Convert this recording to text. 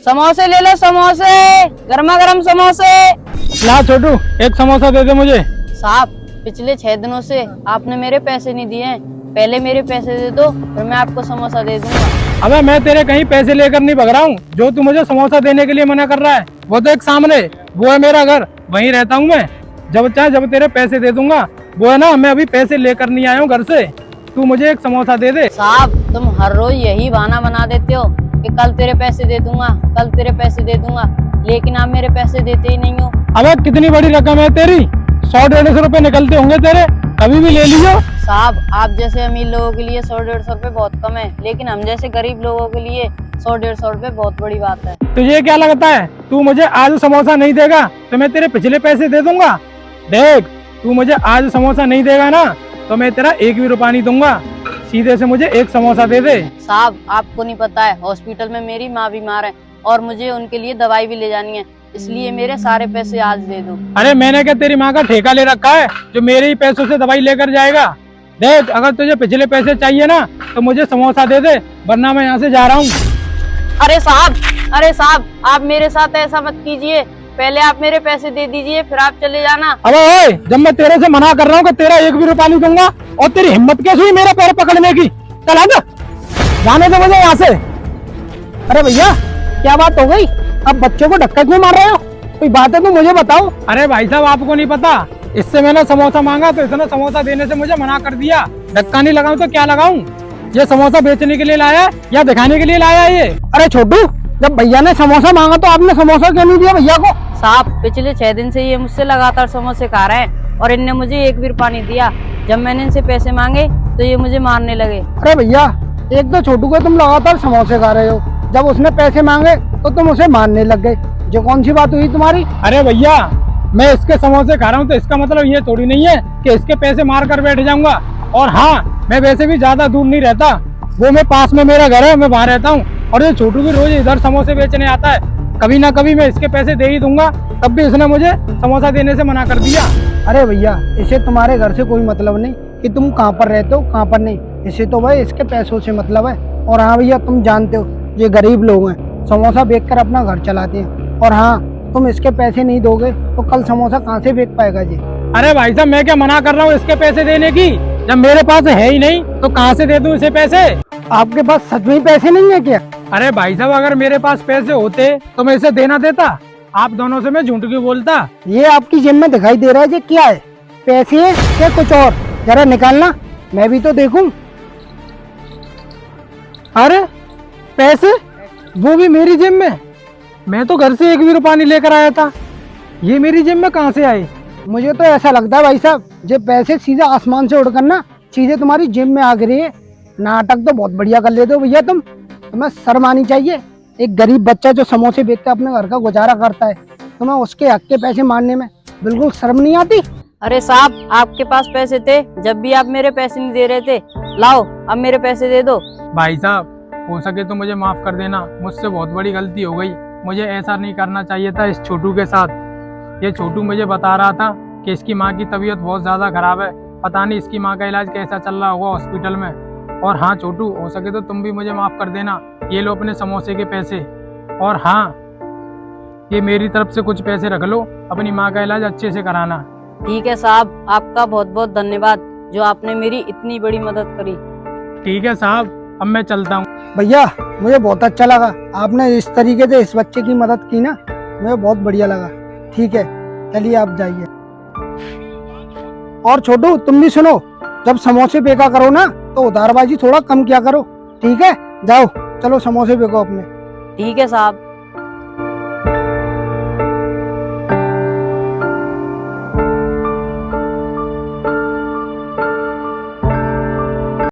समोसे ले लो, समोसे, गर्मा गर्म समोसे। ला छोटू, एक समोसा दे दे मुझे। साहब, पिछले 6 दिनों से आपने मेरे पैसे नहीं दिए हैं। पहले मेरे पैसे दे दो, फिर मैं आपको समोसा दे दूंगा। अबे मैं तेरे कहीं पैसे लेकर नहीं भग रहा हूँ। जो तू मुझे समोसा देने के लिए मना कर रहा है वो तो एक सामने, वो है मेरा घर, वहीं रहता हूँ मैं। जब चाहे जब तेरे पैसे दे दूंगा। वो है ना, मैं अभी पैसे लेकर नहीं आया हूँ घर से। तू मुझे एक समोसा दे दे। साहब, तुम हर रोज यही बहाना बना देते हो कि कल तेरे पैसे दे दूंगा, कल तेरे पैसे दे दूंगा, लेकिन आप मेरे पैसे देते ही नहीं हो। अबे कितनी बड़ी रकम है तेरी? 100-150 रुपए निकलते होंगे तेरे, कभी भी ले लीजिए। साहब, आप जैसे अमीर लोगों के लिए 100-150 रुपए बहुत कम है, लेकिन हम जैसे गरीब लोगों के लिए 100-150 रुपए बहुत बड़ी बात है। तुझे क्या लगता है तू मुझे आज समोसा नहीं देगा तो मैं तेरे पिछले पैसे दे दूंगा? देख, तू मुझे आज समोसा नहीं देगा ना तो मैं तेरा एक भी रुपया नहीं दूंगा। सीधे से मुझे एक समोसा दे दे। साहब, आपको नहीं पता है, हॉस्पिटल में मेरी माँ बीमार है और मुझे उनके लिए दवाई भी ले जानी है, इसलिए मेरे सारे पैसे आज दे दो। अरे मैंने क्या तेरी माँ का ठेका ले रखा है जो मेरे ही पैसों से दवाई लेकर जाएगा? देख, अगर तुझे पिछले पैसे चाहिए ना तो मुझे समोसा दे दे, वरना मैं यहाँ से जा रहा हूँ। अरे साहब, आप मेरे साथ ऐसा मत कीजिए। पहले आप मेरे पैसे दे दीजिए, फिर आप चले जाना। अबे ओए, जब मैं तेरे से मना कर रहा हूँ कि तेरा एक भी रुपया नहीं दूंगा और तेरी हिम्मत कैसे हुई मेरे पैर पकड़ने की? चल हट, जाने दो मुझे यहाँ से। अरे भैया, क्या बात हो गई? अब बच्चों को धक्का क्यों मार रहे हो? कोई बात है तो मुझे बताओ। अरे भाई साहब, आपको नहीं पता, इससे मैंने समोसा मांगा तो इसने समोसा देने से मुझे मना कर दिया। धक्का नहीं लगाऊं तो क्या लगाऊं? ये समोसा बेचने के लिए लाया है या दिखाने के लिए लाया है ये? अरे छोटू, जब भैया ने समोसा मांगा तो आपने समोसा क्यों नहीं दिया भैया को? साहब, पिछले 6 दिन से ये मुझसे लगातार समोसे खा रहे हैं और इनने मुझे एक भी रुपया नहीं दिया। जब मैंने इनसे पैसे मांगे तो ये मुझे मारने लगे। अरे भैया, एक तो छोटू को तुम लगातार समोसे खा रहे हो, जब उसने पैसे मांगे तो तुम उसे मारने लग गए। जो कौन सी बात हुई तुम्हारी? अरे भैया, मैं इसके समोसे खा रहा हूँ तो इसका मतलब ये थोड़ी नहीं है कि इसके पैसे मार कर बैठ जाऊंगा। और हाँ, मैं वैसे भी ज्यादा दूर नहीं रहता, वो मैं पास में मेरा घर है, मैं वहाँ रहता हूँ। और ये छोटू भी रोज इधर समोसे बेचने आता है, कभी ना कभी मैं इसके पैसे दे ही दूंगा। तब भी इसने मुझे समोसा देने से मना कर दिया। अरे भैया, इसे तुम्हारे घर से कोई मतलब नहीं कि तुम कहाँ पर रहते हो कहाँ पर नहीं, इसे तो भाई इसके पैसों से मतलब है। और हाँ भैया, तुम जानते हो ये गरीब लोग हैं, समोसा बेच कर अपना घर चलाते हैं। और हाँ, तुम इसके पैसे नहीं दोगे तो कल समोसा कहाँ से बेच पाएगा जी? अरे भाई साहब, मैं क्या मना कर रहा हूँ इसके पैसे देने की? जब मेरे पास है ही नहीं तो कहाँ से दे दूं इसे पैसे? आपके पास सच में पैसे नहीं है क्या? अरे भाई साहब, अगर मेरे पास पैसे होते तो मैं इसे देना देता। आप दोनों से मैं झूठ क्यों बोलता? ये आपकी जेब में दिखाई दे रहा है जी, क्या है? पैसे है या कुछ और? जरा निकालना, मैं भी तो देखूं। अरे पैसे, वो भी मेरी जेब में? मैं तो घर से एक भी रुपया नहीं लेकर आया था, ये मेरी जेब में कहाँ से आए? मुझे तो ऐसा लगता है भाई साहब, ये पैसे सीधे आसमान से उड़कर ना सीधे तुम्हारी जेब में आ गिरे। नाटक तो बहुत बढ़िया कर लेते हो भैया तुम, तुम्हें शर्म आनी चाहिए। एक गरीब बच्चा जो समोसे बेचकर अपने घर का गुजारा करता है, तुम्हें उसके हक के पैसे मारने में बिल्कुल शर्म नहीं आती? अरे साहब, आपके पास पैसे थे जब भी आप मेरे पैसे नहीं दे रहे थे। लाओ, अब मेरे पैसे दे दो। भाई साहब, हो सके तो मुझे माफ कर देना, मुझसे बहुत बड़ी गलती हो गई। मुझे ऐसा नहीं करना चाहिए था इस छोटू के साथ। ये छोटू मुझे बता रहा था कि इसकी माँ की तबीयत बहुत ज़्यादा खराब है, पता नहीं इसकी माँ का इलाज कैसा चल रहा होगा हॉस्पिटल में। और हाँ छोटू, हो सके तो तुम भी मुझे माफ़ कर देना। ये लो अपने समोसे के पैसे, और हाँ, ये मेरी तरफ से कुछ पैसे रख लो, अपनी माँ का इलाज अच्छे से कराना। ठीक है साहब, आपका बहुत बहुत धन्यवाद जो आपने मेरी इतनी बड़ी मदद करी। ठीक है साहब, अब मैं चलता हूँ। भैया, मुझे बहुत अच्छा लगा, आपने इस तरीके से इस बच्चे की मदद की ना, मुझे बहुत बढ़िया लगा। ठीक है, चलिए आप जाइए। और छोटू, तुम भी सुनो, जब समोसे बेचा करो ना तो उधारबाजी थोड़ा कम किया करो, ठीक है? जाओ, चलो समोसे बेचो अपने। ठीक है साहब।